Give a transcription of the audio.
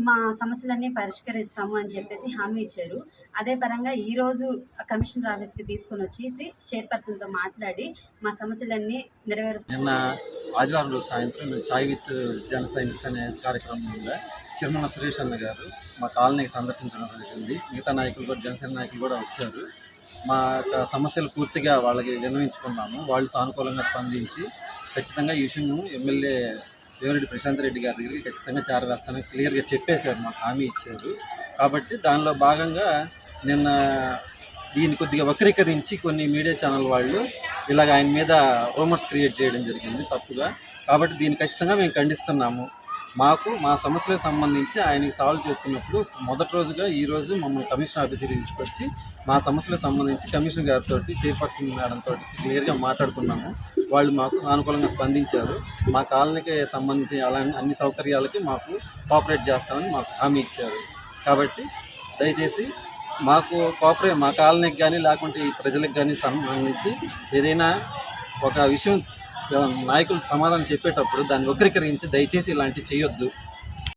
మా సమస్యలన్నీ పరిష్కరిస్తాము అని చెప్పేసి హామీ ఇచ్చారు. అదే పరంగా ఈరోజు కమిషనర్ ఆఫీస్‌కి తీసుకొనొచ్చేసి చైర్పర్సన్‌తో మాట్లాడి మా సమస్యలన్నీ నిన్న నెరవేరుస్తాము. ఆదివారం రోజు సాయంత్రం మేము చాయ్ విత్ జన సైన్స్ అనే కార్యక్రమం మీద చిరుమల సురేష్ అన్న గారు మా కాలనీకి సందర్శించడం జరిగింది. మిగతా నాయకులు కూడా, జనసేన నాయకులు కూడా వచ్చారు. మా యొక్క సమస్యలు పూర్తిగా వాళ్ళకి విన్నవించుకున్నాము. వాళ్ళు సానుకూలంగా స్పందించి ఖచ్చితంగా ఈ విషయం ఎమ్మెల్యే వేమిరెడ్డి ప్రశాంత్ రెడ్డి గారి దగ్గరికి ఖచ్చితంగా చేరవేస్తానని క్లియర్గా చెప్పేశారు, మాకు హామీ ఇచ్చారు. కాబట్టి దానిలో భాగంగా నిన్న దీన్ని కొద్దిగా వక్రీకరించి కొన్ని మీడియా ఛానల్ వాళ్ళు ఇలాగ ఆయన మీద రూమర్స్ క్రియేట్ చేయడం జరిగింది తప్పుగా. కాబట్టి దీన్ని ఖచ్చితంగా మేము ఖండిస్తున్నాము. మాకు మా సమస్యలకు సంబంధించి ఆయనకి సాల్వ్ చేసుకున్నప్పుడు మొదటి రోజుగా ఈరోజు మమ్మల్ని కమిషనర్ ఆఫీస్కి తీసుకొచ్చి మా సమస్యలకు సంబంధించి కమిషనర్ గారితో, చైర్పర్సన్ మేడంతో క్లియర్గా మాట్లాడుకున్నాము. వాళ్ళు మాకు సానుకూలంగా స్పందించారు. మా కాలనీకి సంబంధించి అన్ని సౌకర్యాలకి మాకు కోఆపరేట్ చేస్తామని మాకు హామీ ఇచ్చారు. కాబట్టి దయచేసి మాకు మా కాలనీకి కానీ లేకుంటే ఈ ప్రజలకు కానీ సంబంధించి ఏదైనా ఒక విషయం నాయకులు సమాధానం చెప్పేటప్పుడు దాన్ని వక్రీకరించి దయచేసి ఇలాంటివి చేయొద్దు.